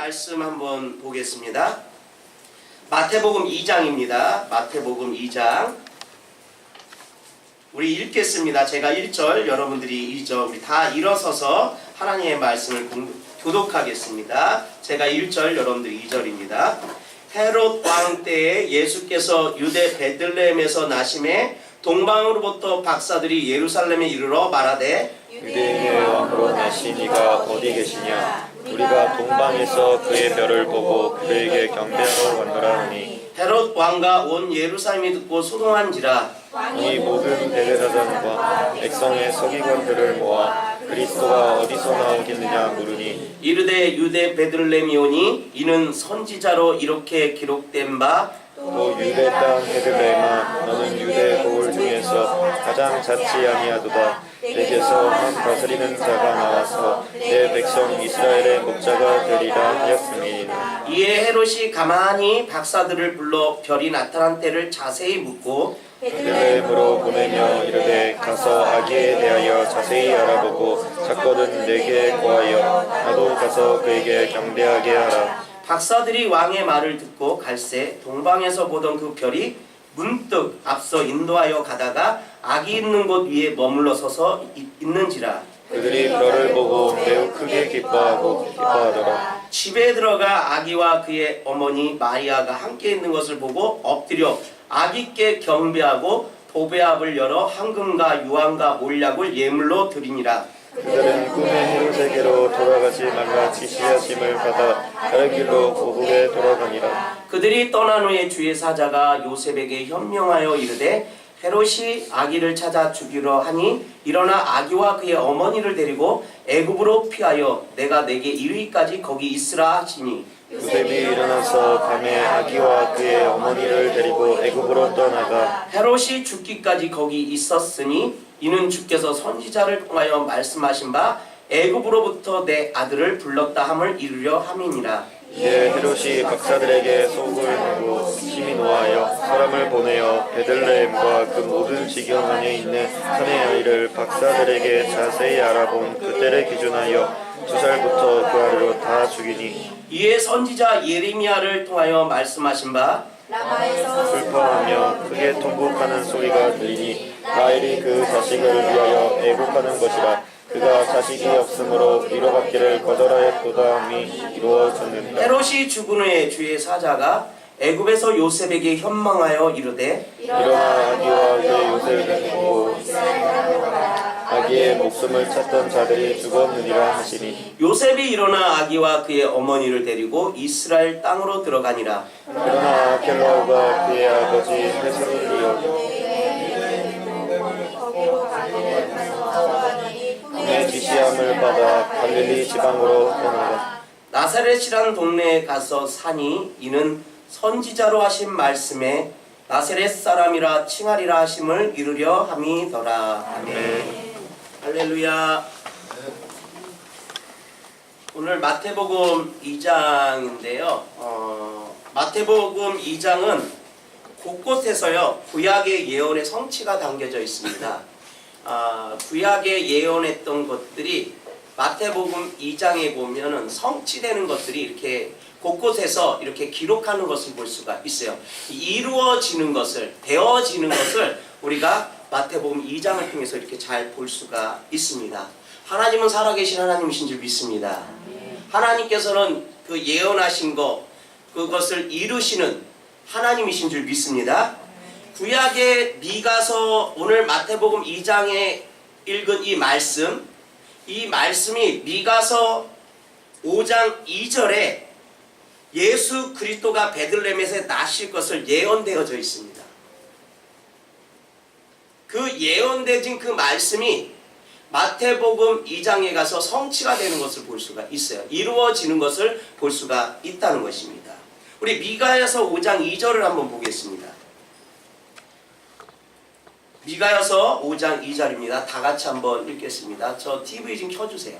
말씀 한번 보겠습니다. 마태복음 2장입니다. 마태복음 2장. 우리 읽겠습니다. 제가 1절, 여러분들이 2절, 우리 다 일어서서 하나님의 말씀을 교독하겠습니다. 제가 1절, 여러분들이 2절입니다. 헤롯 왕 때에 예수께서 유대 베들레헴에서 나심에 동방으로부터 박사들이 예루살렘에 이르러 말하되 유대인의 왕으로 나신 이가 어디 계시냐? 우리가 동방에서 그의 별을 보고 그에게 경배하러 왔노라 하니 헤롯 왕과 온 예루살렘이 듣고 소동한지라. 이 모든 대제사장과 백성의 서기관들을 모아 그리스도가 어디서 나오겠느냐 물으니 이르되 유대 베들레헴이오니 이는 선지자로 이렇게 기록된 바 또 유대 땅 베들레헴아 너는 유대 고을 중에서 가장 작지 아니하도다. 내게서 한 다스리는 자가 나와서 내 백성 이스라엘의 목자가 되리라 하였음이니라. 이에 헤롯이 가만히 박사들을 불러 별이 나타난 때를 자세히 묻고 베들레헴으로 보내며 이르되 가서 아기에 대하여 자세히 알아보고 작거든 내게 고하여 나도 가서 그에게 경배하게 하라. 박사들이 왕의 말을 듣고 갈새 동방에서 보던 그 별이 문득 앞서 인도하여 가다가 아기 있는 곳 위에 머물러 서서 있는지라. 그들이 별을 보고 매우 크게 기뻐하더라. 집에 들어가 아기와 그의 어머니 마리아가 함께 있는 것을 보고 엎드려 아기께 경배하고 도배합을 열어 황금과 유황과 몰약을 예물로 드리니라. 그들은 꿈에 헤롯에게로 돌아가지 말라 지시하심을 받아 다른 길로 고국에 돌아가니라. 그들이 떠난 후에 주의 사자가 요셉에게 현명하여 이르되 헤롯이 아기를 찾아 죽이려 하니 일어나 아기와 그의 어머니를 데리고 애굽으로 피하여 내가 내게 이르기까지 거기 있으라 하시니 요셉이 일어나서 밤에 아기와 그의 어머니를 데리고 애굽으로 떠나가 헤롯이 죽기까지 거기 있었으니 이는 주께서 선지자를 통하여 말씀하신 바 애굽으로부터 내 아들을 불렀다 함을 이루려 함이니라. 이에 헤롯이 박사들에게 속을 내고 심히 노하여 사람을 보내어 베들레헴과 그 모든 지경 안에 있는 산의 아이를 박사들에게 자세히 알아본 그때를 기준하여 2살부터 그 아래로 다 죽이니 이에 선지자 예레미야를 통하여 말씀하신 바 라마에서 슬퍼하며 크게 통곡하는 소리가 들리니 라헬이 그 자식을 위하여 애곡하는 것이라. 그가 자식이 없으므로 위로받기를 거절하였도다 함이 이루어졌느니라. 헤롯이 죽은 후에 주의 사자가 애굽에서 요셉에게 현망하여 이르되 일어나 아기와 그의 요셉을 보고 아기의 목숨을 찾던 자들이 죽었느니라 하시니 요셉이 일어나 아기와 그의 어머니를 데리고 이스라엘 땅으로 들어가니라. 그러나 아켈라오가 그의 아버지 헤스로리여 꿈의 지시함을 받아 갈릴리 지방으로 떠나가 나사렛이라는 동네에 가서 사니 이는 선지자로 하신 말씀에 나사렛 사람이라 칭하리라 하심을 이루려 함이더라. 아멘. 할렐루야. 오늘 마태복음 2장인데요. 마태복음 2장은 곳곳에서요 구약의 예언의 성취가 담겨져 있습니다. 구약에 예언했던 것들이 마태복음 2장에 보면은 성취되는 것들이 이렇게 곳곳에서 이렇게 기록하는 것을 볼 수가 있어요. 이루어지는 것을, 되어지는 것을 우리가 마태복음 2장을 통해서 이렇게 잘 볼 수가 있습니다. 하나님은 살아계신 하나님이신 줄 믿습니다. 하나님께서는 그 예언하신 것, 그것을 이루시는 하나님이신 줄 믿습니다. 구약의 미가서, 오늘 마태복음 2장에 읽은 이 말씀이 미가서 5장 2절에 예수 그리스도가 베들레헴에서 나실 것을 예언되어져 있습니다. 그 예언되진 그 말씀이 마태복음 2장에 가서 성취가 되는 것을 볼 수가 있어요. 이루어지는 것을 볼 수가 있다는 것입니다. 우리 미가여서 5장 2절을 한번 보겠습니다. 미가여서 5장 2절입니다. 다 같이 한번 읽겠습니다. 저 TV 좀 켜주세요.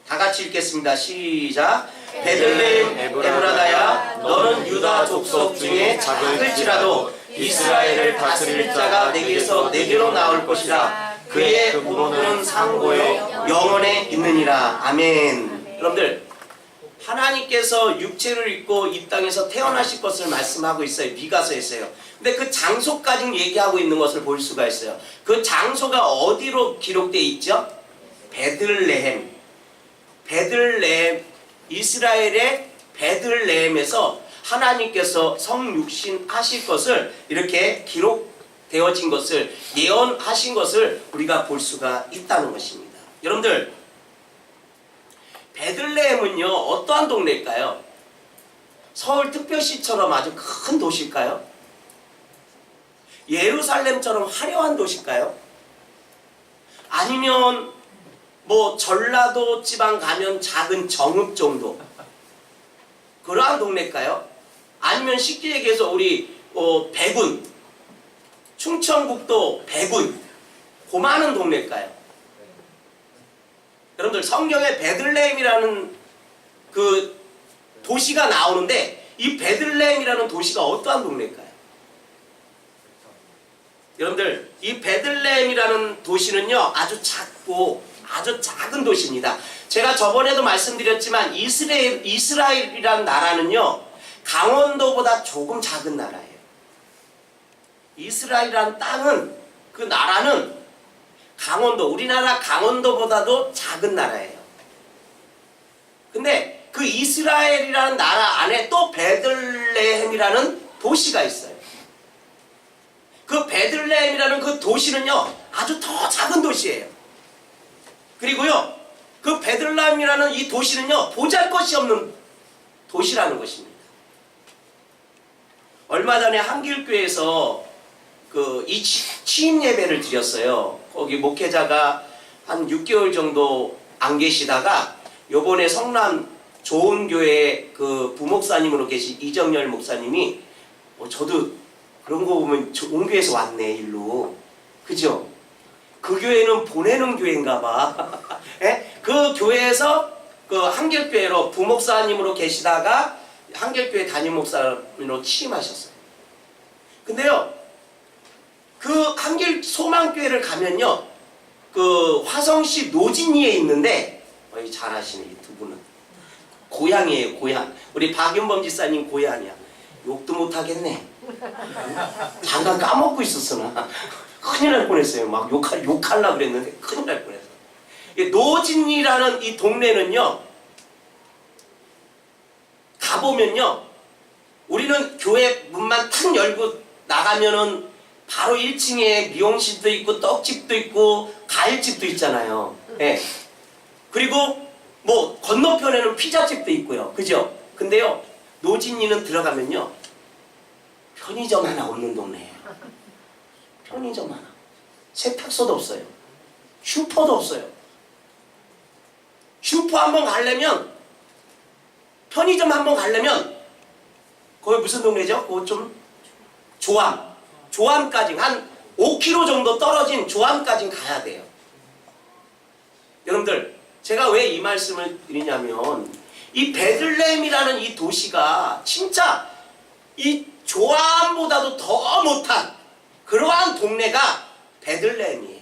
다 같이 읽겠습니다. 시작. 베들레헴 에브라다야 너는 유다 족속 중에 작을지라도 이스라엘을 다스릴 자가 내게서 내게로 나올 것이라. 그의 공로는 상고에 영원에 있느니라. 아멘. 여러분들, 하나님께서 육체를 입고 이 땅에서 태어나실 것을 말씀하고 있어요. 미가서에서요. 근데 그 장소까지 얘기하고 있는 것을 볼 수가 있어요. 그 장소가 어디로 기록되어 있죠? 베들레헴. 베들레헴, 이스라엘의 베들레헴에서 하나님께서 성육신 하실 것을 이렇게 기록되어진 것을 예언하신 것을 우리가 볼 수가 있다는 것입니다. 여러분들, 베들레헴은요 어떠한 동네일까요? 서울특별시처럼 아주 큰 도시일까요? 예루살렘처럼 화려한 도시일까요? 아니면 뭐 전라도 지방 가면 작은 정읍 정도 그러한 동네일까요? 아니면 쉽게 얘기해서 우리 백운, 충청북도 백운 그 많은 동네일까요? 여러분들, 성경에 베들레헴이라는 그 도시가 나오는데 이 베들레헴이라는 도시가 어떠한 동네일까요? 여러분들, 이 베들레헴이라는 도시는요 아주 작고 아주 작은 도시입니다. 제가 저번에도 말씀드렸지만 이스라엘이라는 나라는요 강원도보다 조금 작은 나라예요. 이스라엘이라는 땅은, 그 나라는 강원도, 우리나라 강원도보다도 작은 나라예요. 근데 그 이스라엘이라는 나라 안에 또 베들레헴이라는 도시가 있어요. 그 베들레헴이라는 그 도시는요 아주 더 작은 도시예요. 그리고요 그 베들레헴이라는 이 도시는요 보잘것이 없는 도시라는 것입니다. 얼마 전에 한길교회에서 이 취임 예배를 드렸어요. 거기 목회자가 한 6개월 정도 안 계시다가 요번에 성남 좋은 교회 그 부목사님으로 계신 이정열 목사님이 저도 그런 거 보면 좋은 교회에서 왔네 일로, 그죠? 그 교회는 보내는 교회인가 봐. 예? 그 교회에서 그 한길교회로 부목사님으로 계시다가 한길교회 담임 목사님으로 취임하셨어요. 근데요 그 한길 소망교회를 가면요 그 화성시 노진리에 있는데 잘 아시네 이 두 분은. 고향이에요, 고향. 우리 박윤범 지사님 고향이야. 욕도 못하겠네. 잠깐 까먹고 있었어 나. 큰일 날 뻔했어요. 막 욕하려고 그랬는데 큰일 날 뻔했어. 노진리라는 이 동네는요 가보면요 우리는 교회 문만 탁 열고 나가면은 바로 1층에 미용실도 있고 떡집도 있고 과일집도 있잖아요. 예. 그리고 뭐 건너편에는 피자집도 있고요. 그죠? 근데요 노진리는 들어가면요 편의점 하나 없는 동네예요. 편의점 하나. 세탁소도 없어요. 슈퍼도 없어요. 슈퍼 한번 가려면, 편의점 한번 가려면 거기 무슨 동네죠? 그거 좀 조암까지 한 5km 정도 떨어진 조암까지 가야 돼요. 여러분들, 제가 왜 이 말씀을 드리냐면 이 베들레헴이라는 이 도시가 진짜 이 조암보다도 더 못한 그러한 동네가 베들레헴이에요.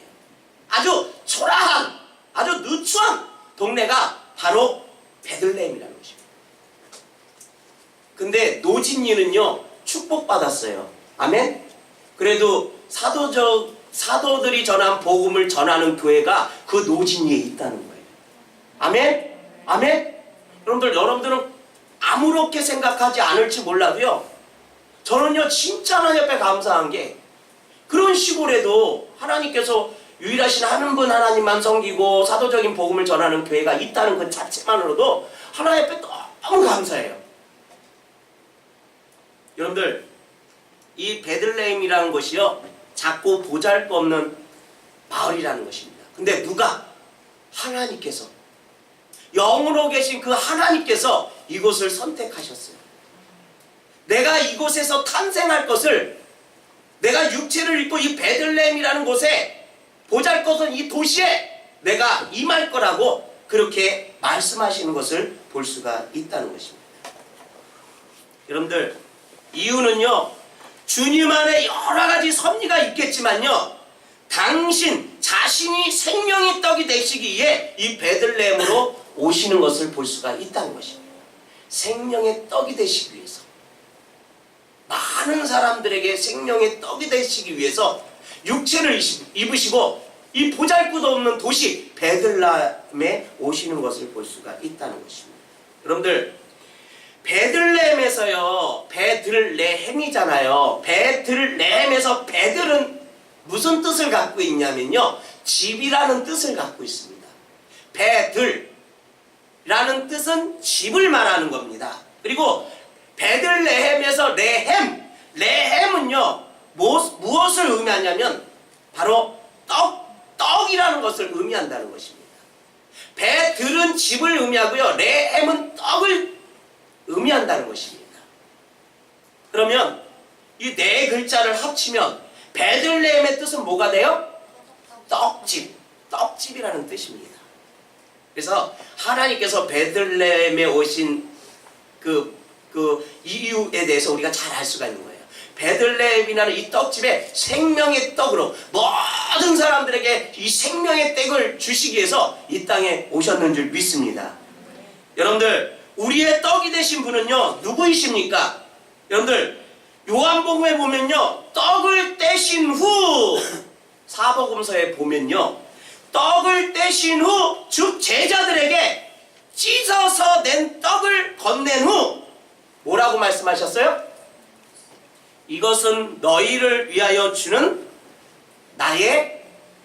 아주 초라한, 아주 누추한 동네가 바로 베들레헴이라는 것입니다. 근데 노진리는요 축복받았어요. 아멘? 그래도 사도들이 전한 복음을 전하는 교회가 그 노진리에 있다는 거예요. 아멘? 아멘? 여러분들은 아무렇게 생각하지 않을지 몰라도요 저는요 진짜 하나님 앞에 감사한 게 그런 시골에도 하나님께서 유일하신 한 분 하나님만 섬기고 사도적인 복음을 전하는 교회가 있다는 것 자체만으로도 하나님 앞에 너무 감사해요. 여러분들, 이 베들레헴이라는 것이요 작고 보잘것없는 마을이라는 것입니다. 근데 누가? 하나님께서, 영으로 계신 그 하나님께서 이곳을 선택하셨어요. 내가 이곳에서 탄생할 것을, 내가 육체를 입고 이 베들레헴이라는 곳에 보잘것없는 이 도시에 내가 임할 거라고 그렇게 말씀하시는 것을 볼 수가 있다는 것입니다. 여러분들, 이유는요 주님 안에 여러 가지 섭리가 있겠지만요 당신 자신이 생명의 떡이 되시기 위해 이 베들레헴으로 오시는 것을 볼 수가 있다는 것입니다. 생명의 떡이 되시기 위해서, 많은 사람들에게 생명의 떡이 되시기 위해서 육체를 입으시고 이 보잘것없는 도시 베들레헴에 오시는 것을 볼 수가 있다는 것입니다. 여러분들, 베들레헴에서요, 베들레헴이잖아요. 베들레헴에서 베들은 무슨 뜻을 갖고 있냐면요, 집이라는 뜻을 갖고 있습니다. 베들라는 뜻은 집을 말하는 겁니다. 그리고 베들레헴에서 레헴은요 무엇을 의미하냐면 바로 떡이라는 것을 의미한다는 것입니다. 베들은 집을 의미하고요, 레헴은 떡을 의미한다는 것입니다. 그러면 이 네 글자를 합치면 베들레헴의 뜻은 뭐가 돼요? 떡집이라는 뜻입니다. 그래서 하나님께서 베들레헴에 오신 그 이유에 대해서 우리가 잘 알 수가 있는 거예요. 베들레헴이라는 이 떡집에 생명의 떡으로 모든 사람들에게 이 생명의 떡을 주시기 위해서 이 땅에 오셨는 줄 믿습니다. 여러분들, 우리의 떡이 되신 분은요 누구이십니까? 여러분들, 요한복음에 보면요, 떡을 떼신 후, 사복음서에 보면요, 떡을 떼신 후, 즉 제자들에게 찢어서 낸 떡을 건넨 후 뭐라고 말씀하셨어요? 이것은 너희를 위하여 주는 나의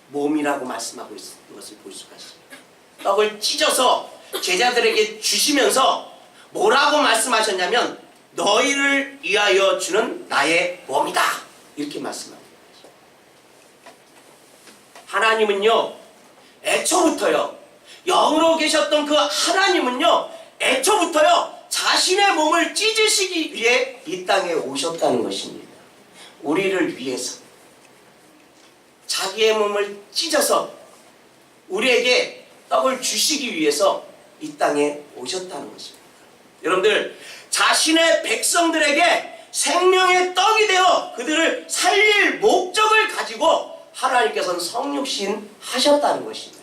몸이라고 말씀하고 있는 것을 볼 수가 있습니다. 떡을 찢어서 제자들에게 주시면서 뭐라고 말씀하셨냐면 너희를 위하여 주는 나의 몸이다, 이렇게 말씀합니다. 하나님은요, 애초부터요, 영으로 계셨던 그 하나님은요, 애초부터요 자신의 몸을 찢으시기 위해 이 땅에 오셨다는 것입니다. 우리를 위해서 자기의 몸을 찢어서 우리에게 떡을 주시기 위해서 이 땅에 오셨다는 것입니다. 여러분들, 자신의 백성들에게 생명의 떡이 되어 그들을 살릴 목적을 가지고 하나님께서는 성육신 하셨다는 것입니다.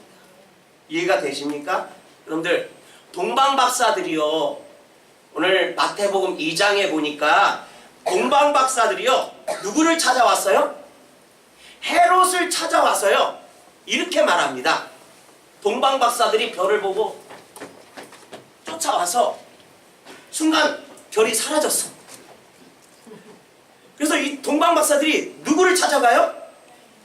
이해가 되십니까? 여러분들, 동방박사들이요, 오늘 마태복음 2장에 보니까 동방박사들이요 누구를 찾아왔어요? 헤롯을 찾아와서요 이렇게 말합니다. 동방박사들이 별을 보고 쫓아와서 순간 별이 사라졌어. 그래서 이 동방박사들이 누구를 찾아가요?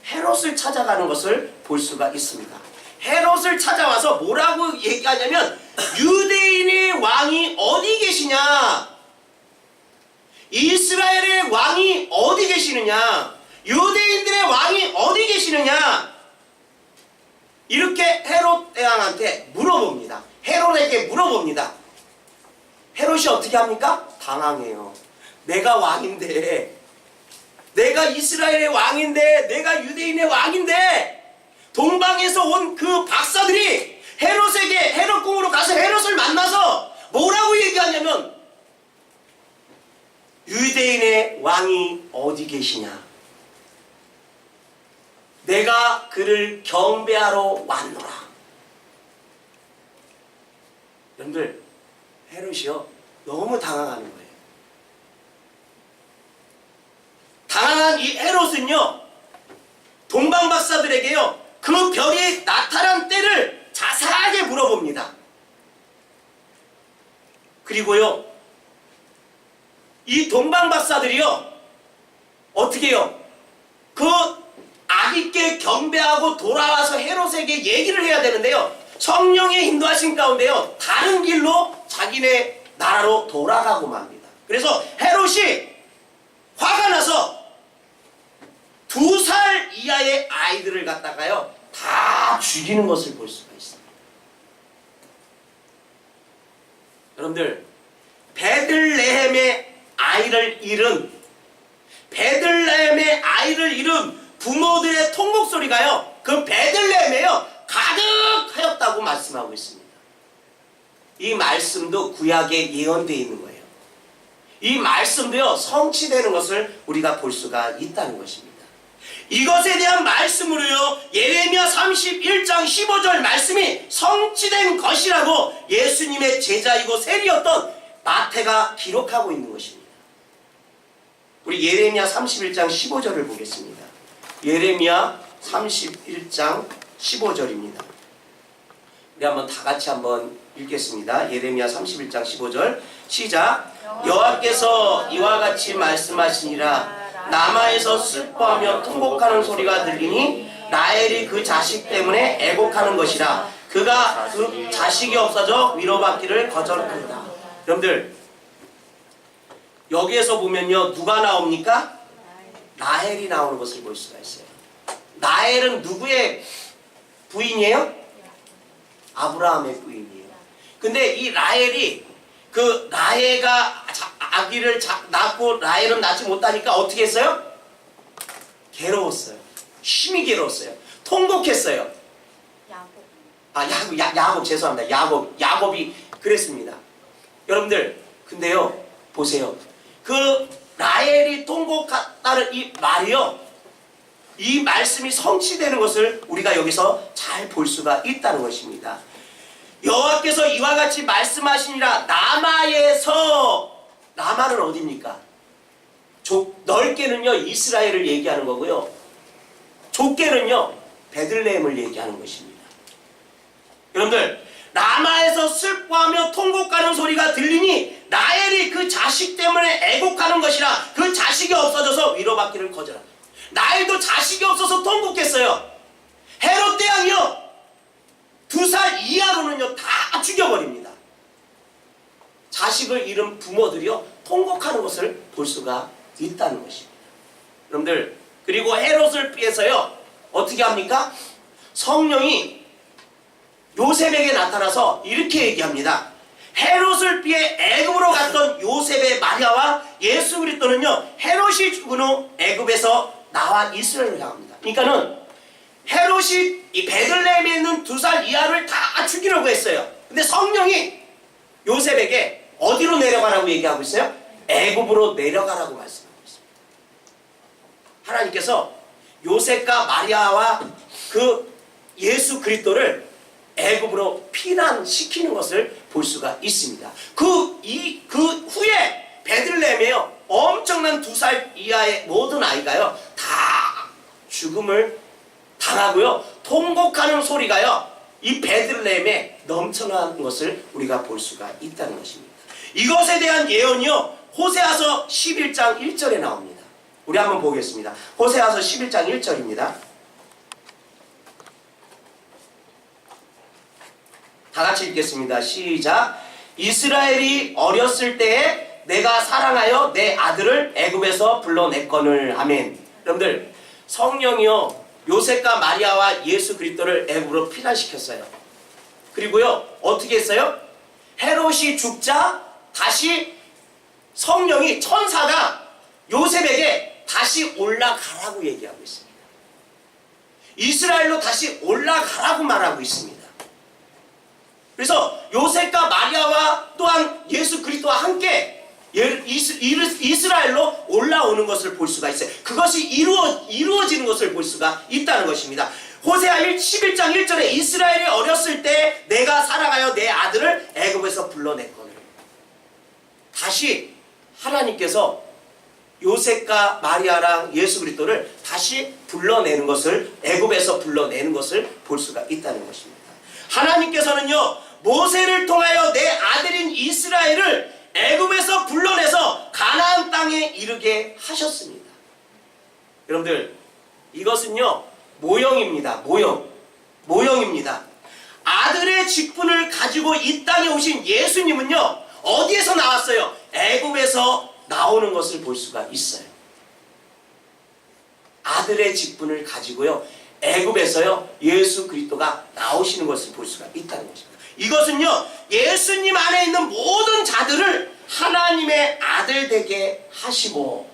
헤롯을 찾아가는 것을 볼 수가 있습니다. 헤롯을 찾아와서 뭐라고 얘기하냐면 유대인의 왕이 어디 계시냐, 이스라엘의 왕이 어디 계시느냐, 유대인들의 왕이 어디 계시느냐, 이렇게 헤롯 대왕한테 물어봅니다. 헤롯에게 물어봅니다. 헤롯이 어떻게 합니까? 당황해요. 내가 왕인데, 내가 이스라엘의 왕인데, 내가 유대인의 왕인데, 동방에서 온 그 박사들이 헤롯 궁으로 가서 헤롯을 만나서 뭐라고 얘기하냐면 유대인의 왕이 어디 계시냐, 내가 그를 경배하러 왔노라. 여러분들, 헤롯이요 너무 당황하는 거예요. 당황한 이 헤롯은요 동방박사들에게요 그 별이 나타난 때를 자세하게 물어봅니다. 그리고요 이 동방박사들이요 어떻게 해요? 그 아기께 경배하고 돌아와서 헤롯에게 얘기를 해야 되는데요, 성령의 인도하신 가운데요 다른 길로 자기네 나라로 돌아가고 맙니다. 그래서 헤롯이 화가 나서 2살 이하의 아이들을 갖다가요 다 죽이는 것을 볼 수가 있습니다. 여러분들, 베들레헴의 아이를 잃은 부모들의 통곡소리가요 그 베들레헴에요 가득하였다고 말씀하고 있습니다. 이 말씀도 구약에 예언되어 있는 거예요. 이 말씀도요 성취되는 것을 우리가 볼 수가 있다는 것입니다. 이것에 대한 말씀으로요 예레미야 31장 15절 말씀이 성취된 것이라고 예수님의 제자이고 세리였던 마태가 기록하고 있는 것입니다. 우리 예레미야 31장 15절을 보겠습니다. 예레미야 31장 15절입니다. 우리 한번 다 같이 한번 읽겠습니다. 예레미야 31장 15절 시작. 여호와께서 이와 같이 말씀하시니라. 라마에서 슬퍼하며 통곡하는 소리가 들리니 라헬이 그 자식 때문에 애곡하는 것이라. 그가 그 자식이 없어져 위로받기를 거절한다. 여러분들 여기에서 보면요 누가 나옵니까? 라헬이 나오는 것을 볼 수가 있어요. 라헬은 누구의 부인이에요? 아브라함의 부인이에요. 근데 이 라헬이 그 라헬가 아기를 낳고 라헬은 낳지 못하니까 어떻게 했어요? 괴로웠어요. 심히 괴로웠어요. 통곡했어요. 야곱 죄송합니다. 야곱이 그랬습니다. 여러분들 근데요 보세요. 그 라헬이 통곡했다는 이 말이요 이 말씀이 성취되는 것을 우리가 여기서 잘 볼 수가 있다는 것입니다. 여호와께서 이와 같이 말씀하시니라. 라마에서, 라마는 어디입니까? 넓게는요 이스라엘을 얘기하는 거고요 좁게는요 베들레헴을 얘기하는 것입니다. 여러분들 라마에서 슬퍼하며 통곡하는 소리가 들리니 라헬이 그 자식 때문에 애곡하는 것이라. 그 자식이 없어져서 위로받기를 거절한다. 라헬도 자식이 없어서 통곡했어요. 헤롯 대왕이요 2살 이하로는요 다 죽여버립니다. 자식을 잃은 부모들이요 통곡하는 것을 볼 수가 있다는 것입니다. 여러분들 그리고 헤롯을 피해서요 어떻게 합니까? 성령이 요셉에게 나타나서 이렇게 얘기합니다. 헤롯을 피해 애굽으로 갔던 요셉의 마리아와 예수 그리스도는요 헤롯이 죽은 후 애굽에서 나와 이스라엘을 향합니다. 그러니까는 헤롯이 이 베들레헴에 있는 2살 이하를 다 죽이려고 했어요. 근데 성령이 요셉에게 어디로 내려가라고 얘기하고 있어요? 애굽으로 내려가라고 말씀하고 있습니다. 하나님께서 요셉과 마리아와 그 예수 그리스도를 애굽으로 피난시키는 것을 볼 수가 있습니다. 그 후에 베들레헴에요 엄청난 2살 이하의 모든 아이가요 다 죽음을 당하고요 통곡하는 소리가요 이 베들레헴에 넘쳐나는 것을 우리가 볼 수가 있다는 것입니다. 이것에 대한 예언이요 호세아서 11장 1절에 나옵니다. 우리 한번 보겠습니다. 호세아서 11장 1절입니다. 다 같이 읽겠습니다. 시작. 이스라엘이 어렸을 때에 내가 사랑하여 내 아들을 애굽에서 불러냈거늘. 아멘. 여러분들 성령이요 요셉과 마리아와 예수 그리스도를 애굽으로 피난시켰어요. 그리고요 어떻게 했어요? 헤롯이 죽자 다시 성령이 천사가 요셉에게 다시 올라가라고 얘기하고 있습니다. 이스라엘로 다시 올라가라고 말하고 있습니다. 그래서 요셉과 마리아와 또한 예수 그리스도와 함께 이스라엘로 올라오는 것을 볼 수가 있어요. 그것이 이루어지는 것을 볼 수가 있다는 것입니다. 호세아 11장 1절에 이스라엘이 어렸을 때 내가 사랑하여 내 아들을 애굽에서 불러냈거늘. 다시 하나님께서 요셉과 마리아랑 예수 그리스도를 다시 불러내는 것을 애굽에서 불러내는 것을 볼 수가 있다는 것입니다. 하나님께서는요 모세를 통하여 내 아들인 이스라엘을 애굽에서 불러내서 가나안 땅에 이르게 하셨습니다. 여러분들 이것은요 모형입니다. 모형입니다. 아들의 직분을 가지고 이 땅에 오신 예수님은요 어디에서 나왔어요? 애굽에서 나오는 것을 볼 수가 있어요. 아들의 직분을 가지고요 애굽에서요 예수 그리스도가 나오시는 것을 볼 수가 있다는 것입니다. 이것은요 예수님 안에 있는 모든 자들을 하나님의 아들 되게 하시고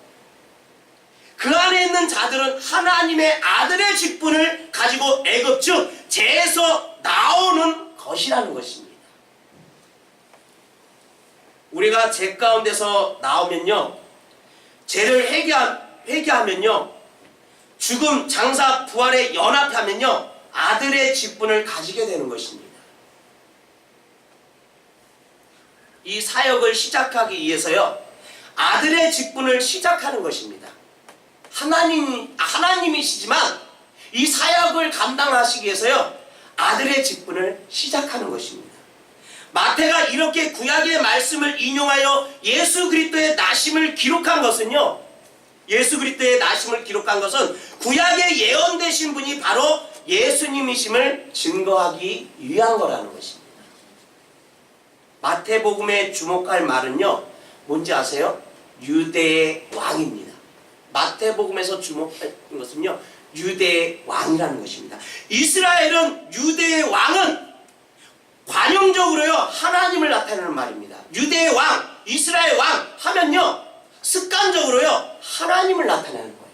그 안에 있는 자들은 하나님의 아들의 직분을 가지고 애굽 즉 죄에서 나오는 것이라는 것입니다. 우리가 죄 가운데서 나오면요 죄를 회개하면요 죽음, 장사, 부활에 연합하면요 아들의 직분을 가지게 되는 것입니다. 이 사역을 시작하기 위해서요 아들의 직분을 시작하는 것입니다. 하나님이시지만 이 사역을 감당하시기 위해서요 아들의 직분을 시작하는 것입니다. 마태가 이렇게 구약의 말씀을 인용하여 예수 그리스도의 나심을 기록한 것은요 예수 그리스도의 나심을 기록한 것은 구약에 예언되신 분이 바로 예수님이심을 증거하기 위한 거라는 것입니다. 마태복음에 주목할 말은요 뭔지 아세요? 유대의 왕입니다. 마태복음에서 주목할 것은요 유대의 왕이라는 것입니다. 이스라엘은 유대의 왕은 관용적으로요 하나님을 나타내는 말입니다. 유대의 왕, 이스라엘 왕 하면요 습관적으로요 하나님을 나타내는 거예요.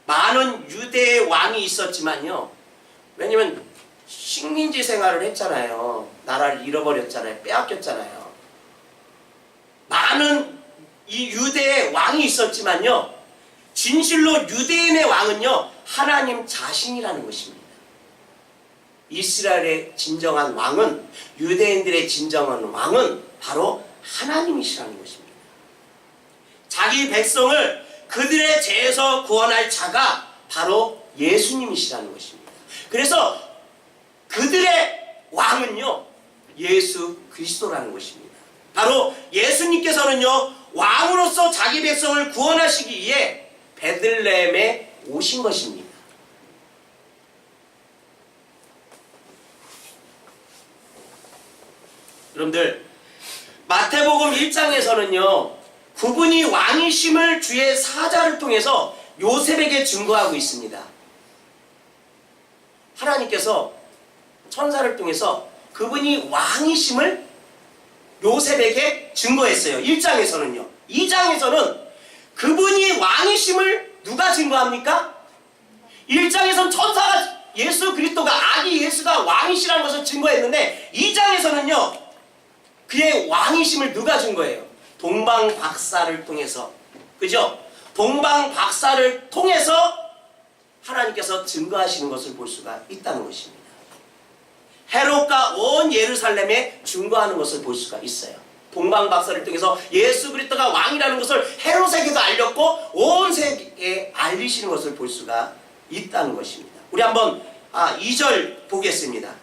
많은 유대의 왕이 있었지만요 왜냐면 식민지 생활을 했잖아요. 나라를 잃어버렸잖아요. 빼앗겼잖아요. 많은 이 유대의 왕이 있었지만요 진실로 유대인의 왕은요 하나님 자신이라는 것입니다. 이스라엘의 진정한 왕은, 유대인들의 진정한 왕은 바로 하나님이시라는 것입니다. 자기 백성을 그들의 죄에서 구원할 자가 바로 예수님이시라는 것입니다. 그래서 그들의 왕은요 예수 그리스도라는 것입니다. 바로 예수님께서는요 왕으로서 자기 백성을 구원하시기 위해 베들레헴에 오신 것입니다. 여러분들 마태복음 1장에서는요 그분이 왕이심을 주의 사자를 통해서 요셉에게 증거하고 있습니다. 하나님께서 천사를 통해서 그분이 왕이심을 요셉에게 증거했어요. 1장에서는요. 2장에서는 그분이 왕이심을 누가 증거합니까? 1장에서는 천사가 예수 그리스도가 아기 예수가 왕이시라는 것을 증거했는데 2장에서는요 그의 왕이심을 누가 증거해요? 동방 박사를 통해서. 그죠? 동방 박사를 통해서 하나님께서 증거하시는 것을 볼 수가 있다는 것입니다. 헤롯과 온 예루살렘에 증거하는 것을 볼 수가 있어요. 동방 박사를 통해서 예수 그리스도가 왕이라는 것을 헤롯에게도 알렸고 온 세계에 알리시는 것을 볼 수가 있다는 것입니다. 우리 한번 2절 보겠습니다.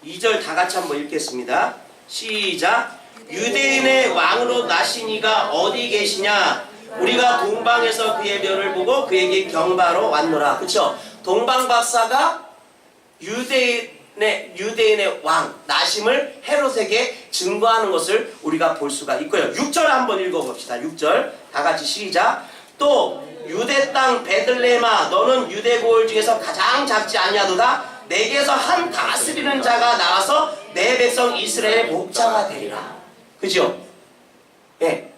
2절 다 같이 한번 읽겠습니다. 시작. 유대인의 왕으로 나신 이가 어디 계시냐? 우리가 동방에서 그의 별을 보고 그에게 경배하러 왔노라. 그렇죠? 동방 박사가 유대인의 왕 나심을 헤롯에게 증거하는 것을 우리가 볼 수가 있고요. 6절 한번 읽어봅시다. 6절 다 같이 시작. 또 유대 땅 베들레헴아 너는 유대 고을 중에서 가장 작지 아니하도다. 내게서 한 다스리는 자가 나와서 내 백성 이스라엘의 목자가 되리라. 그죠? 네.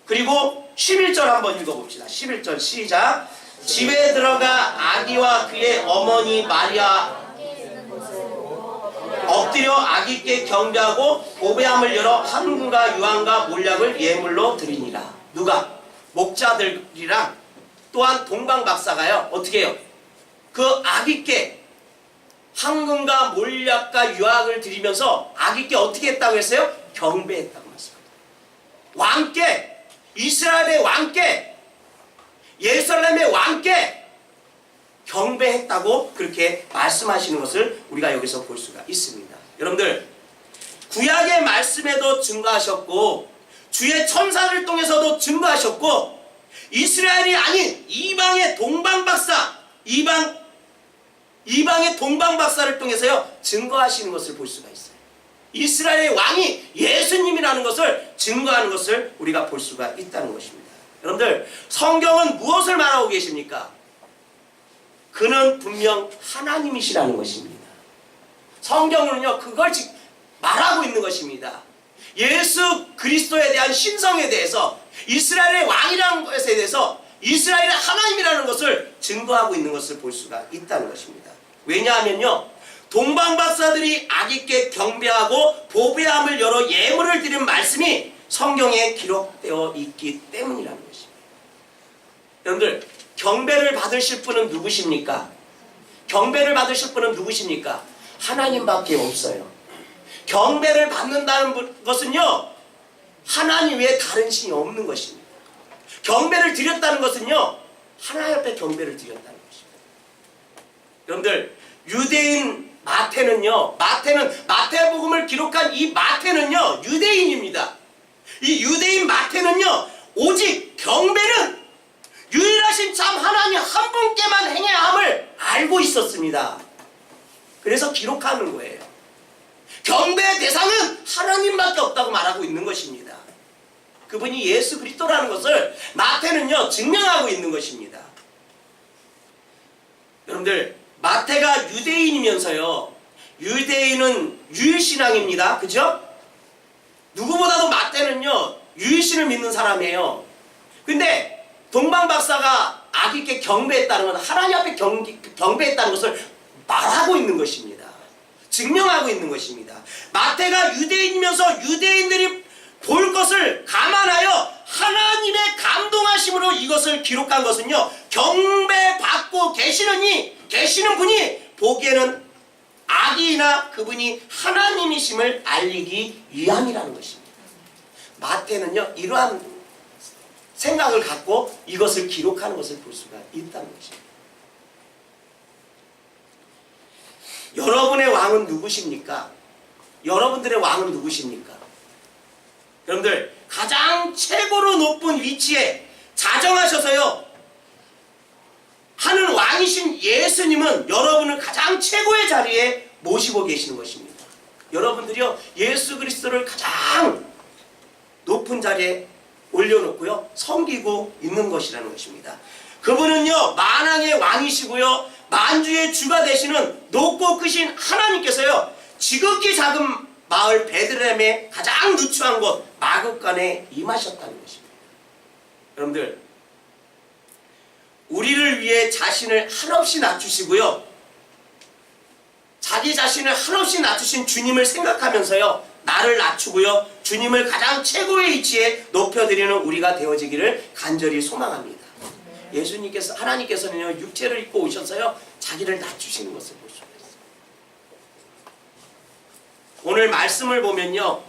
그리고 11절 한번 읽어봅시다. 11절 시작. 집에 들어가 아기와 그의 어머니 마리아 엎드려 아기께 경배하고 보배함을 열어 한금과 유황과 몰약을 예물로 드리니라. 누가? 목자들이랑 또한 동방 박사가요 어떻게 해요? 그 아기께 황금과 몰약과 유황을 드리면서 아기께 어떻게 했다고 했어요? 경배했다고 말씀합니다. 왕께, 이스라엘의 왕께, 예루살렘의 왕께 경배했다고 그렇게 말씀하시는 것을 우리가 여기서 볼 수가 있습니다. 여러분들 구약의 말씀에도 증거하셨고 주의 천사를 통해서도 증거하셨고 이스라엘이 아닌 이방의 동방박사 이방의 동방박사를 통해서요 증거하시는 것을 볼 수가 있어요. 이스라엘의 왕이 예수님이라는 것을 증거하는 것을 우리가 볼 수가 있다는 것입니다. 여러분들 성경은 무엇을 말하고 계십니까? 그는 분명 하나님이시라는 것입니다. 성경은요 그걸 말하고 있는 것입니다. 예수 그리스도에 대한 신성에 대해서 이스라엘의 왕이라는 것에 대해서 이스라엘의 하나님이라는 것을 증거하고 있는 것을 볼 수가 있다는 것입니다. 왜냐하면요 동방박사들이 아기께 경배하고 보배함을 열어 예물을 드린 말씀이 성경에 기록되어 있기 때문이라는 것입니다. 여러분들, 경배를 받으실 분은 누구십니까? 경배를 받으실 분은 누구십니까? 하나님밖에 없어요. 경배를 받는다는 것은요, 하나님 외에 다른 신이 없는 것입니다. 경배를 드렸다는 것은요, 하나님 앞에 경배를 드렸다는 것입니다. 여러분들, 유대인 마태는요, 마태복음을 기록한 이 마태는요, 유대인입니다. 이 유대인 마태는요, 오직 경배는 유일하신 참 하나님 한 분께만 행해야 함을 알고 있었습니다. 그래서 기록하는 거예요. 경배의 대상은 하나님밖에 없다고 말하고 있는 것입니다. 그분이 예수 그리스도라는 것을 마태는요, 증명하고 있는 것입니다. 여러분들, 마태가 유대인이면서요, 유대인은 유일신앙입니다. 그죠? 누구보다도 마태는요, 유일신을 믿는 사람이에요. 근데 동방박사가 아기께 경배했다는 것은 하나님 앞에 경배했다는 것을 말하고 있는 것입니다. 증명하고 있는 것입니다. 마태가 유대인이면서 유대인들이 볼 것을 감안하여 하나님의 감동하심으로 이것을 기록한 것은요, 경배받고 계시는 분이 보기에는 아기이나 그분이 하나님이심을 알리기 위함이라는 것입니다. 마태는요, 이러한 생각을 갖고 이것을 기록하는 것을 볼 수가 있다는 것입니다. 여러분의 왕은 누구십니까? 여러분들의 왕은 누구십니까? 여러분들, 가장 최고로 높은 위치에 자정하셔서요 하는 왕이신 예수님은 여러분을 가장 최고의 자리에 모시고 계시는 것입니다. 여러분들이요, 예수 그리스도를 가장 높은 자리에 올려놓고요, 섬기고 있는 것이라는 것입니다. 그분은요, 만왕의 왕이시고요, 만주의 주가 되시는 높고 크신 하나님께서요, 지극히 작은 마을 베들레헴의 가장 누추한 곳 마급간에 임하셨다는 것입니다. 여러분들, 우리를 위해 자신을 한없이 낮추시고요, 자기 자신을 한없이 낮추신 주님을 생각하면서요, 나를 낮추고요, 주님을 가장 최고의 위치에 높여드리는 우리가 되어지기를 간절히 소망합니다. 예수님께서, 하나님께서는요, 육체를 입고 오셔서요, 자기를 낮추시는 것을 볼 수가 있어요. 오늘 말씀을 보면요,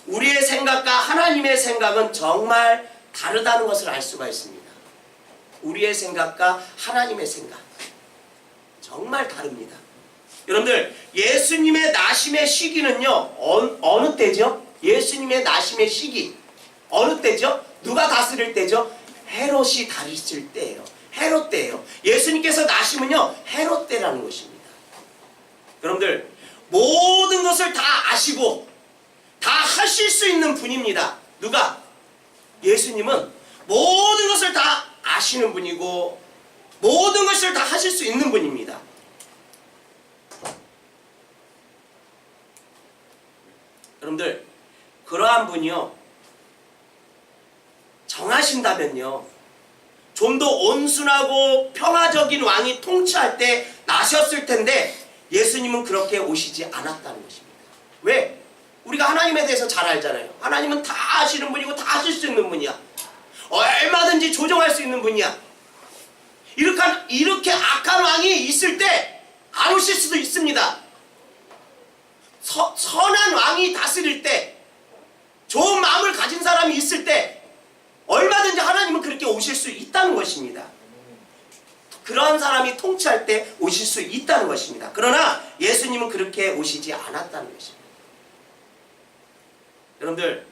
우리의 생각과 하나님의 생각은 정말 다르다는 것을 알 수가 있습니다. 우리의 생각과 하나님의 생각, 정말 다릅니다. 여러분들, 예수님의 나심의 시기는요, 어느 때죠? 예수님의 나심의 시기 어느 때죠? 누가 다스릴 때죠? 헤롯이 다스릴 때예요. 헤롯 때예요. 예수님께서 나심은요, 헤롯 때라는 것입니다. 여러분들, 모든 것을 다 아시고 다 하실 수 있는 분입니다. 누가? 예수님은 모든 것을 다 아시는 분이고 모든 것을 다 하실 수 있는 분입니다. 여러분들, 그러한 분이요, 정하신다면요, 좀 더 온순하고 평화적인 왕이 통치할 때 나셨을 텐데 예수님은 그렇게 오시지 않았다는 것입니다. 왜? 우리가 하나님에 대해서 잘 알잖아요. 하나님은 다 아시는 분이고 다 하실 수 있는 분이야. 얼마든지 조정할 수 있는 분이야. 이렇게 악한 왕이 있을 때 안 오실 수도 있습니다. 선한 왕이 다스릴 때, 좋은 마음을 가진 사람이 있을 때 얼마든지 하나님은 그렇게 오실 수 있다는 것입니다. 그런 사람이 통치할 때 오실 수 있다는 것입니다. 그러나 예수님은 그렇게 오시지 않았다는 것입니다. 여러분들,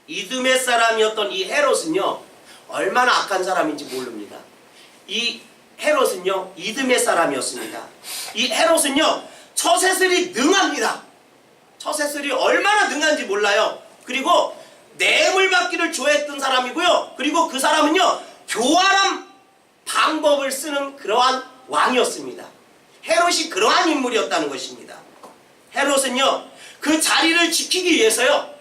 이두메 사람이었던 이 헤롯은요, 얼마나 악한 사람인지 모릅니다. 이 헤롯은요, 이두메 사람이었습니다. 이 헤롯은요, 처세술이 능합니다. 처세술이 얼마나 능한지 몰라요. 그리고 뇌물 받기를 좋아했던 사람이고요. 그리고 그 사람은요, 교활한 방법을 쓰는 그러한 왕이었습니다. 헤롯이 그러한 인물이었다는 것입니다. 헤롯은요, 그 자리를 지키기 위해서요,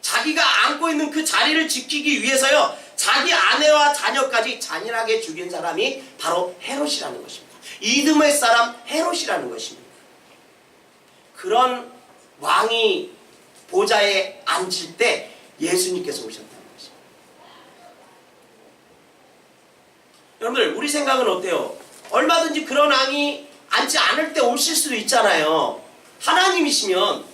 자기가 안고 있는 그 자리를 지키기 위해서요, 자기 아내와 자녀까지 잔인하게 죽인 사람이 바로 헤롯이라는 것입니다. 이드메 사람 헤롯이라는 것입니다. 그런 왕이 보좌에 앉을 때 예수님께서 오셨다는 것입니다. 여러분들 우리 생각은 어때요? 얼마든지 그런 왕이 앉지 않을 때 오실 수도 있잖아요. 하나님이시면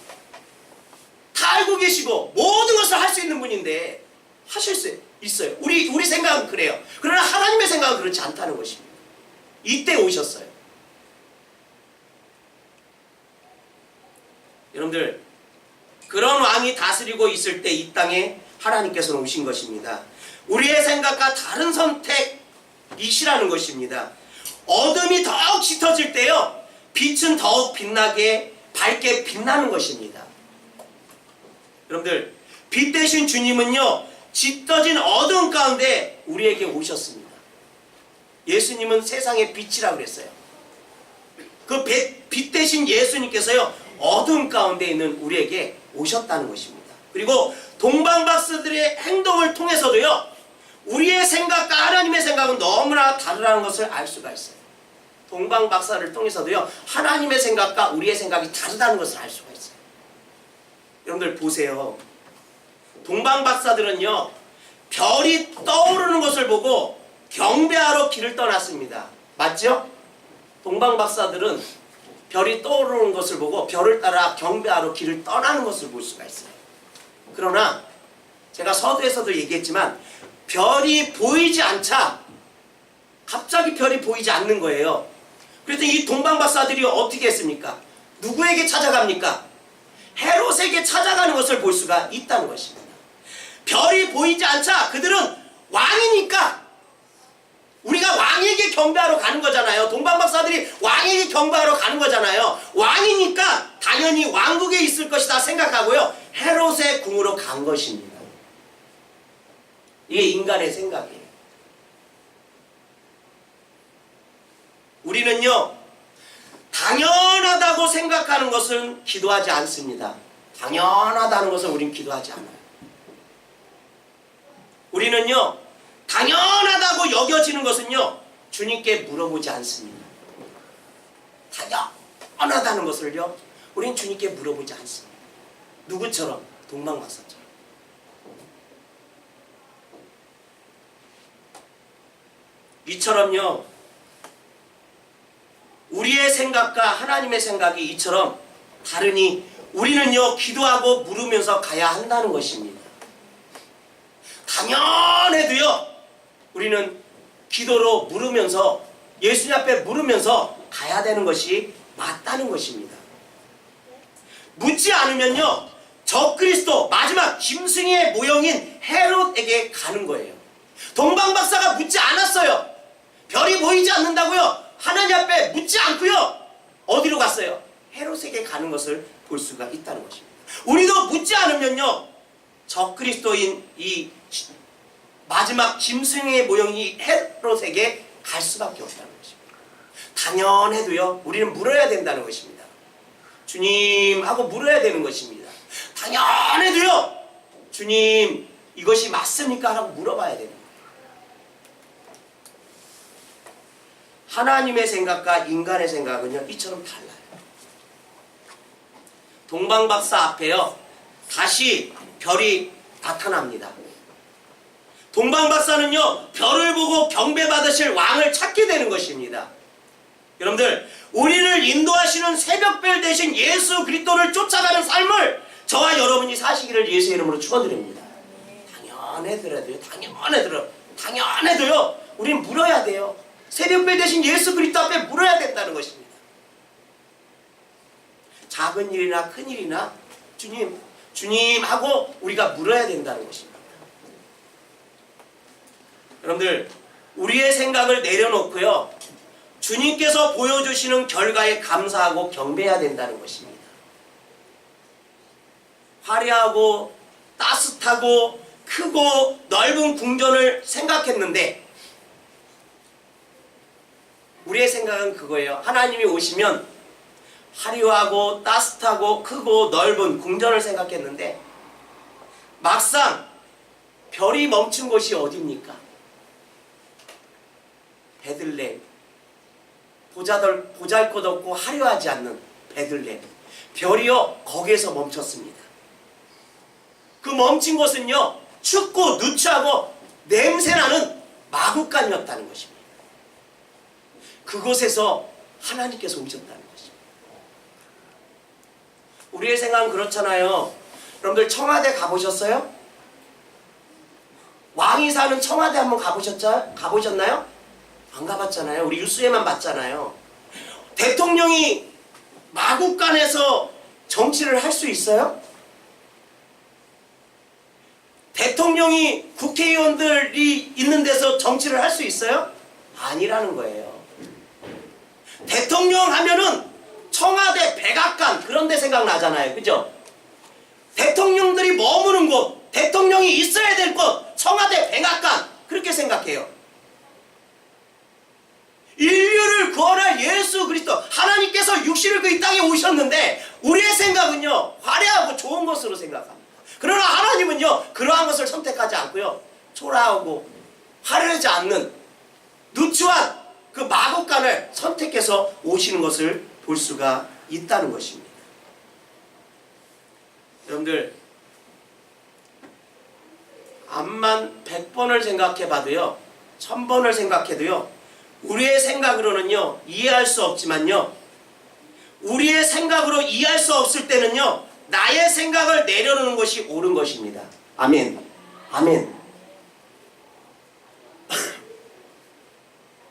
다 알고 계시고 모든 것을 할 수 있는 분인데 하실 수 있어요. 우리 생각은 그래요. 그러나 하나님의 생각은 그렇지 않다는 것입니다. 이때 오셨어요. 여러분들 그런 왕이 다스리고 있을 때 이 땅에 하나님께서는 오신 것입니다. 우리의 생각과 다른 선택이시라는 것입니다. 어둠이 더욱 짙어질 때요, 빛은 더욱 빛나게 밝게 빛나는 것입니다. 여러분들 빛 대신 주님은요, 짙어진 어두운 가운데 우리에게 오셨습니다. 예수님은 세상의 빛이라고 그랬어요. 그 빛 대신 예수님께서요, 어두운 가운데 있는 우리에게 오셨다는 것입니다. 그리고 동방박사들의 행동을 통해서도요, 우리의 생각과 하나님의 생각은 너무나 다르다는 것을 알 수가 있어요. 동방박사를 통해서도요, 하나님의 생각과 우리의 생각이 다르다는 것을 알 수가 있어요. 여러분들 보세요. 동방박사들은요, 별이 떠오르는 것을 보고 경배하러 길을 떠났습니다. 맞죠? 동방박사들은 별이 떠오르는 것을 보고 별을 따라 경배하러 길을 떠나는 것을 볼 수가 있어요. 그러나 제가 서두에서도 얘기했지만 별이 보이지 않자 갑자기 별이 보이지 않는 거예요. 그래서 이 동방박사들이 어떻게 했습니까? 누구에게 찾아갑니까? 헤롯에게 찾아가는 것을 볼 수가 있다는 것입니다. 별이 보이지 않자 그들은 왕이니까, 우리가 왕에게 경배하러 가는 거잖아요. 동방박사들이 왕에게 경배하러 가는 거잖아요. 왕이니까 당연히 왕국에 있을 것이다 생각하고요, 헤롯의 궁으로 간 것입니다. 이게 인간의 생각이에요. 우리는요, 당연하다고 생각하는 것은 기도하지 않습니다. 당연하다는 것은 우린 기도하지 않아요. 우리는요, 당연하다고 여겨지는 것은요, 주님께 물어보지 않습니다. 당연하다는 것을요, 우린 주님께 물어보지 않습니다. 누구처럼? 동방박사처럼. 이처럼요, 우리의 생각과 하나님의 생각이 이처럼 다르니 우리는요, 기도하고 물으면서 가야 한다는 것입니다. 당연해도요, 우리는 기도로 물으면서, 예수님 앞에 물으면서 가야 되는 것이 맞다는 것입니다. 묻지 않으면요, 적그리스도 마지막 짐승의 모형인 헤롯에게 가는 거예요. 동방박사가 묻지 않았어요. 별이 보이지 않는다고요, 하나님 앞에 묻지 않고요, 어디로 갔어요? 헤롯에게 가는 것을 볼 수가 있다는 것입니다. 우리도 묻지 않으면요, 적그리스도인 이 마지막 짐승의 모형이 헤롯에게 갈 수밖에 없다는 것입니다. 당연해도요, 우리는 물어야 된다는 것입니다. 주님 하고 물어야 되는 것입니다. 당연해도요, 주님 이것이 맞습니까? 하고 물어봐야 되는 거예요. 하나님의 생각과 인간의 생각은요, 이처럼 달라요. 동방박사 앞에요, 다시 별이 나타납니다. 동방박사는요, 별을 보고 경배받으실 왕을 찾게 되는 것입니다. 여러분들, 우리를 인도하시는 새벽별 대신 예수 그리스도를 쫓아가는 삶을 저와 여러분이 사시기를 예수의 이름으로 축원드립니다. 당연해도요, 우리는 물어야 돼요. 새벽별 대신 예수 그리스도 앞에 물어야 된다는 것입니다. 작은 일이나 큰 일이나 주님 하고 우리가 물어야 된다는 것입니다. 여러분들, 우리의 생각을 내려놓고요, 주님께서 보여주시는 결과에 감사하고 경배해야 된다는 것입니다. 화려하고 따뜻하고 크고 넓은 궁전을 생각했는데 우리의 생각은 그거예요. 하나님이 오시면 화려하고 따뜻하고 크고 넓은 궁전을 생각했는데 막상 별이 멈춘 곳이 어디입니까? 베들레헴. 보잘것없고 화려하지 않는 베들레헴. 별이요, 거기에서 멈췄습니다. 그 멈춘 곳은요, 춥고 누추하고 냄새나는 마구간이었다는 것입니다. 그곳에서 하나님께서 오셨다는 것입니다. 우리의 생각은 그렇잖아요. 여러분들 청와대 가보셨어요? 왕이 사는 청와대 한번 가보셨나요? 안 가봤잖아요. 우리 뉴스에만 봤잖아요. 대통령이 마국간에서 정치를 할 수 있어요? 대통령이 국회의원들이 있는 데서 정치를 할 수 있어요? 아니라는 거예요. 대통령 하면은 청와대 백악관 그런 데 생각나잖아요. 그죠? 대통령들이 머무는 곳, 대통령이 있어야 될 곳, 청와대 백악관 그렇게 생각해요. 인류를 구원할 예수 그리스도 하나님께서 육신을 그 이 땅에 오셨는데 우리의 생각은요 화려하고 좋은 것으로 생각합니다. 그러나 하나님은요 그러한 것을 선택하지 않고요 초라하고 화려하지 않는 누추한 그 마국간을 선택해서 오시는 것을 볼 수가 있다는 것입니다. 여러분들 암만 100번을 생각해봐도요 1000번을 생각해도요 우리의 생각으로는요 이해할 수 없지만요 우리의 생각으로 이해할 수 없을 때는요 나의 생각을 내려놓는 것이 옳은 것입니다. 아멘. 아멘.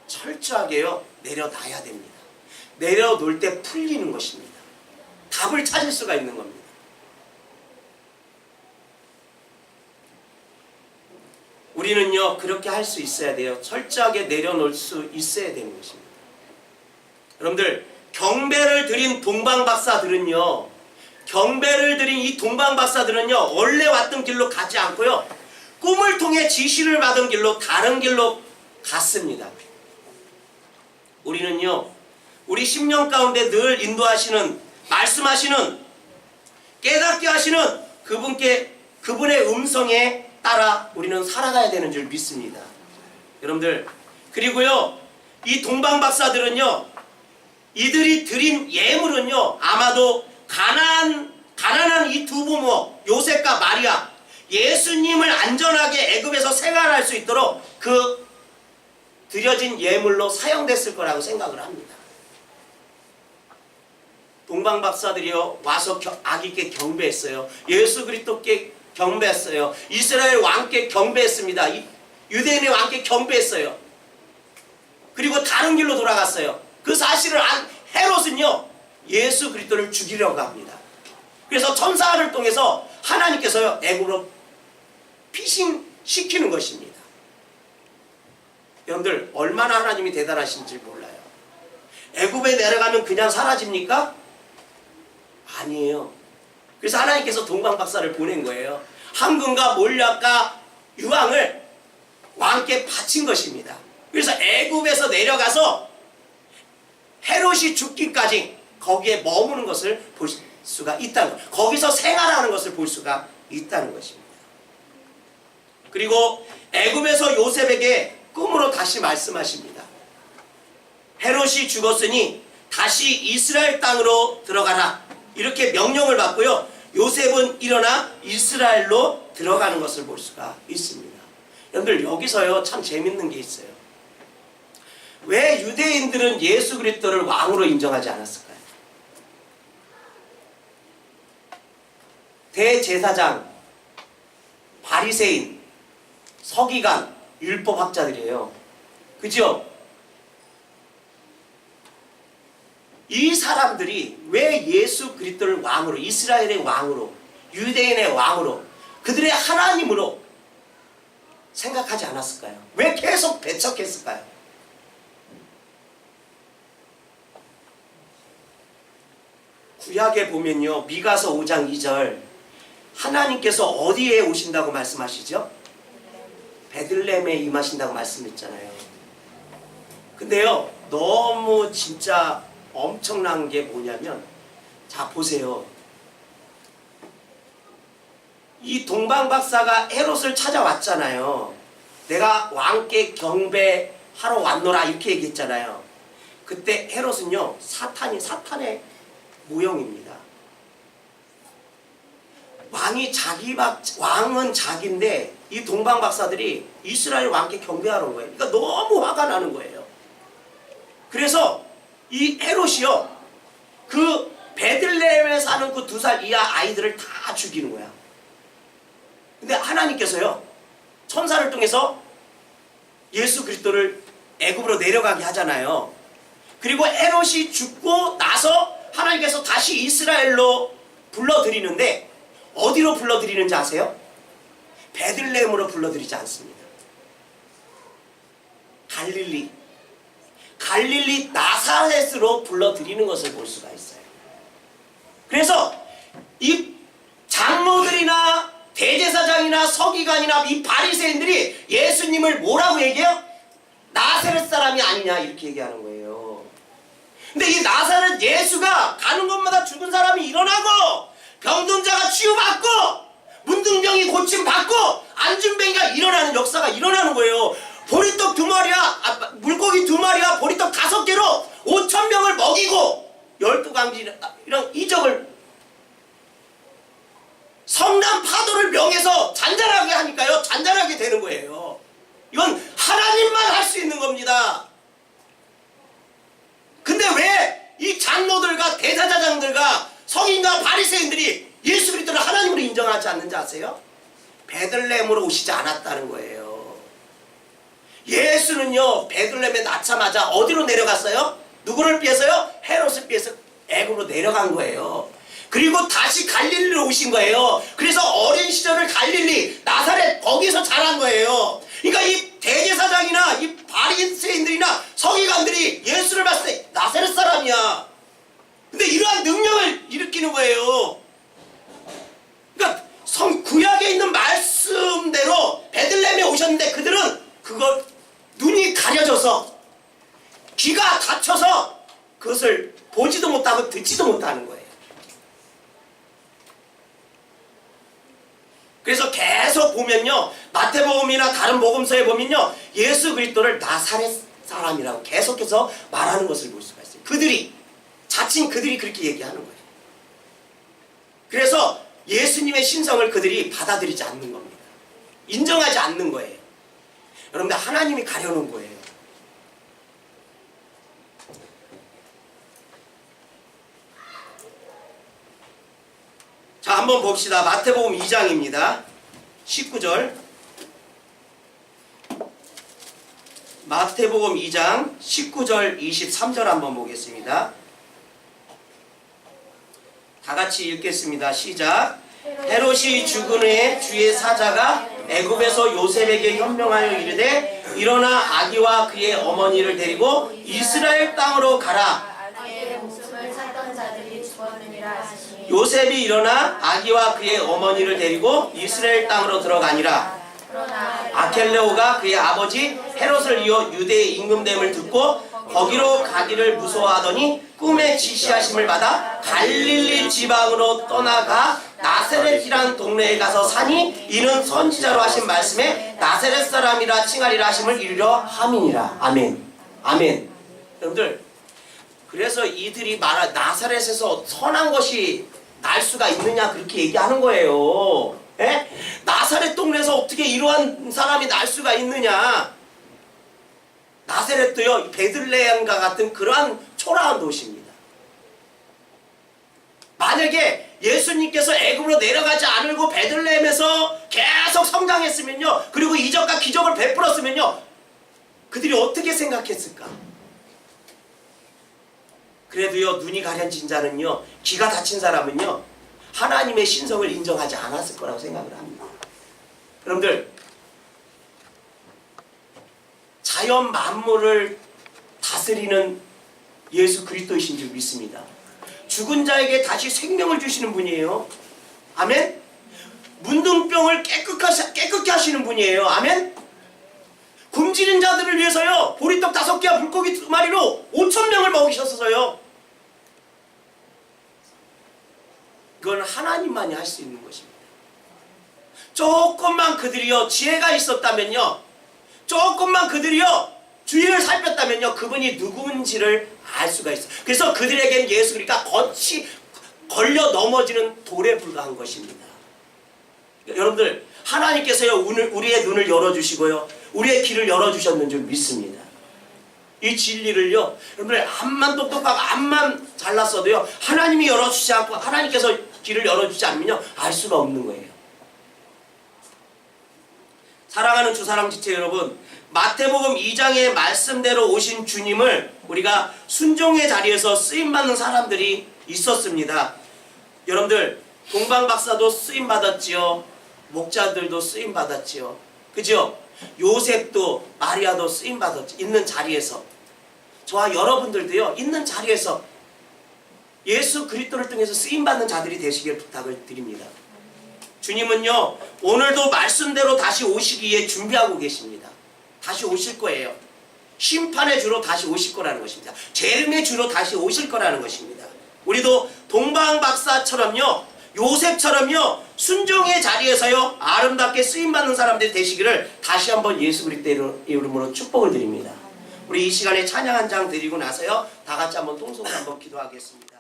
철저하게요 내려놔야 됩니다. 내려놓을 때 풀리는 것입니다. 답을 찾을 수가 있는 겁니다. 우리는요 그렇게 할 수 있어야 돼요. 철저하게 내려놓을 수 있어야 되는 것입니다. 여러분들 경배를 드린 동방박사들은요 경배를 드린 이 동방박사들은요 원래 왔던 길로 가지 않고요 꿈을 통해 지시를 받은 길로 다른 길로 갔습니다. 우리는요 우리 10년 가운데 늘 인도하시는 말씀하시는 깨닫게 하시는 그분의 음성에 따라 우리는 살아가야 되는 줄 믿습니다. 여러분들 그리고요 이 동방박사들은요 이들이 드린 예물은요 아마도 가난한 이 두 부모 요셉과 마리아 예수님을 안전하게 애굽에서 생활할 수 있도록 그 드려진 예물로 사용됐을 거라고 생각을 합니다. 동방박사들이요 와서 아기께 경배했어요. 예수 그리스도께 경배했어요. 이스라엘 왕께 경배했습니다. 유대인의 왕께 경배했어요. 그리고 다른 길로 돌아갔어요. 그 사실을 안 헤롯은요 예수 그리스도를 죽이려고 합니다. 그래서 천사를 통해서 하나님께서요 애굽으로 피신시키는 것입니다. 여러분들 얼마나 하나님이 대단하신지 몰라요. 애굽에 내려가면 그냥 사라집니까? 아니에요. 그래서 하나님께서 동방박사를 보낸 거예요. 황금과 몰약과 유황을 왕께 바친 것입니다. 그래서 애굽에서 내려가서 헤롯이 죽기까지 거기에 머무는 것을 볼 수가 있다는 것. 거기서 생활하는 것을 볼 수가 있다는 것입니다. 그리고 애굽에서 요셉에게 꿈으로 다시 말씀하십니다. 헤롯이 죽었으니 다시 이스라엘 땅으로 들어가라. 이렇게 명령을 받고요. 요셉은 일어나 이스라엘로 들어가는 것을 볼 수가 있습니다. 여러분들 여기서요 참 재밌는 게 있어요. 왜 유대인들은 예수 그리스도를 왕으로 인정하지 않았을까요? 대제사장, 바리새인, 서기관, 율법학자들이에요. 그죠? 이 사람들이 왜 예수 그리스도를 왕으로, 이스라엘의 왕으로, 유대인의 왕으로, 그들의 하나님으로 생각하지 않았을까요? 왜 계속 배척했을까요? 구약에 보면요 미가서 5장 2절 하나님께서 어디에 오신다고 말씀하시죠? 베들레헴에 임하신다고 말씀했잖아요. 근데요 너무 진짜 엄청난 게 뭐냐면 자 보세요. 이 동방박사가 헤롯을 찾아왔잖아요. 내가 왕께 경배하러 왔노라 이렇게 얘기했잖아요. 그때 헤롯은요 사탄의 모형입니다. 왕은 자기인데 이 동방박사들이 이스라엘 왕께 경배하러 온 거예요. 그러니까 너무 화가 나는 거예요. 그래서 이 헤롯이요, 그 베들레헴에 사는 그 2살 이하 아이들을 다 죽이는 거야. 근데 하나님께서요, 천사를 통해서 예수 그리스도를 애굽으로 내려가게 하잖아요. 그리고 헤롯이 죽고 나서 하나님께서 다시 이스라엘로 불러들이는데, 어디로 불러들이는지 아세요? 베들레헴으로 불러들이지 않습니다. 갈릴리 나사렛으로 불러들이는 것을 볼 수가 있어요. 그래서 이 장로들이나 대제사장이나 서기관이나 이 바리새인들이 예수님을 뭐라고 얘기해요? 나사렛 사람이 아니냐, 이렇게 얘기하는 거예요. 근데 이 나사렛 예수가 가는 곳마다 죽은 사람이 일어나고, 병든 자가 치유받고, 문둥병이 고침받고, 안진뱅이가 일어나는 역사가 일어나는 거예요. 보리떡 2마리와 물고기 2마리와 보리떡 5개로 5,000명을 먹이고, 12강지 이런 이적을, 성남 파도를 명해서 잔잔하게 하니까요, 잔잔하게 되는 거예요. 이건 하나님만 할 수 있는 겁니다. 근데 왜 이 장로들과 대사자장들과 성인과 바리새인들이 예수 그리스도를 하나님으로 인정하지 않는지 아세요? 베들레헴으로 오시지 않았다는 거예요. 예수는요, 베들레헴에 낳자마자 어디로 내려갔어요? 누구를 피해서요? 헤롯을 피해서 애굽으로 내려간 거예요. 그리고 다시 갈릴리로 오신 거예요. 그래서 어린 시절을 갈릴리, 나사렛, 거기서 자란 거예요. 그러니까 이 대제사장이나 이 바리새인들이나 서기관들이 예수를 봤을 때 나사렛 사람이야. 근데 이러한 능력을 일으키는 거예요. 그러니까 구약에 있는 말씀대로 베들레헴에 오셨는데, 그들은 그걸 눈이 가려져서 귀가 닫혀서 그것을 보지도 못하고 듣지도 못하는 거예요. 그래서 계속 보면요, 마태복음이나 다른 복음서에 보면요, 예수 그리스도를 나사렛 사람이라고 계속해서 말하는 것을 볼 수가 있어요. 자칭 그들이 그렇게 얘기하는 거예요. 그래서 예수님의 신성을 그들이 받아들이지 않는 겁니다. 인정하지 않는 거예요. 여러분들, 하나님이 가려놓은 거예요. 자, 한번 봅시다. 마태복음 2장입니다. 19절. 마태복음 2장 19절 23절 한번 보겠습니다. 다 같이 읽겠습니다. 시작. 헤롯이 죽은 후에 주의 사자가 애굽에서 요셉에게 현명하여 이르되, 일어나 아기와 그의 어머니를 데리고 이스라엘 땅으로 가라. 아기의 목숨을 찾던 자들이 죽었느니라 하시니, 요셉이 일어나 아기와 그의 어머니를 데리고 이스라엘 땅으로 들어가니라. 그러나 아켈레오가 그의 아버지 헤롯을 이어 유대의 임금됨을 듣고 거기로 가기를 무서워하더니 꿈에 지시하심을 받아 갈릴리 지방으로 떠나가 나사렛이란 동네에 가서 사니, 이는 선지자로 하신 말씀에 나사렛 사람이라 칭하리라 하심을 이루려 함이니라. 아멘. 아멘. 여러분들, 그래서 이들이 말한 나사렛에서 선한 것이 날 수가 있느냐, 그렇게 얘기하는 거예요. 예? 나사렛 동네에서 어떻게 이러한 사람이 날 수가 있느냐. 나사렛도요, 베들레헴과 같은 그러한 초라한 도시입니다. 만약에 예수님께서 애굽으로 내려가지 않고 베들레헴에서 계속 성장했으면요, 그리고 이적과 기적을 베풀었으면요, 그들이 어떻게 생각했을까? 그래도요, 눈이 가려진 자는요, 귀가 닫힌 사람은요, 하나님의 신성을 인정하지 않았을 거라고 생각을 합니다. 여러분들, 자연 만물을 다스리는 예수 그리스도이신 줄 믿습니다. 죽은 자에게 다시 생명을 주시는 분이에요. 아멘? 문둥병을 깨끗게 하시는 분이에요. 아멘? 굶주린 자들을 위해서요, 보리떡 5개와 물고기 2마리로 5,000명을 먹이셨어요. 그건 하나님만이 할 수 있는 것입니다. 조금만 그들이요, 지혜가 있었다면요, 조금만 그들이요, 주의를 살폈다면요, 그분이 누구인지를 알 수가 있어요. 그래서 그들에겐 예수 그러니까 걸려 넘어지는 돌에 불과한 것입니다. 여러분들, 하나님께서요, 우리의 눈을 열어주시고요, 우리의 귀를 열어주셨는 줄 믿습니다. 이 진리를요, 여러분들 암만 똑똑하고 암만 잘났어도요, 하나님이 열어주지 않고 하나님께서 길을 열어주지 않으면요, 알 수가 없는 거예요. 사랑하는 주사랑 지체 여러분, 마태복음 2장의 말씀대로 오신 주님을 우리가 순종의 자리에서 쓰임받는 사람들이 있었습니다. 여러분들, 동방박사도 쓰임받았지요. 목자들도 쓰임받았지요. 그죠? 요셉도 마리아도 쓰임받았지. 있는 자리에서. 저와 여러분들도요, 있는 자리에서 예수 그리스도를 통해서 쓰임받는 자들이 되시길 부탁을 드립니다. 주님은요, 오늘도 말씀대로 다시 오시기에 준비하고 계십니다. 다시 오실 거예요. 심판의 주로 다시 오실 거라는 것입니다. 재림의 주로 다시 오실 거라는 것입니다. 우리도 동방박사처럼요, 요셉처럼요, 순종의 자리에서요, 아름답게 쓰임받는 사람들이 되시기를 다시 한번 예수 그리스도의 이름으로 축복을 드립니다. 우리 이 시간에 찬양 한 장 드리고 나서요, 다 같이 한번 통성을 한번 기도하겠습니다.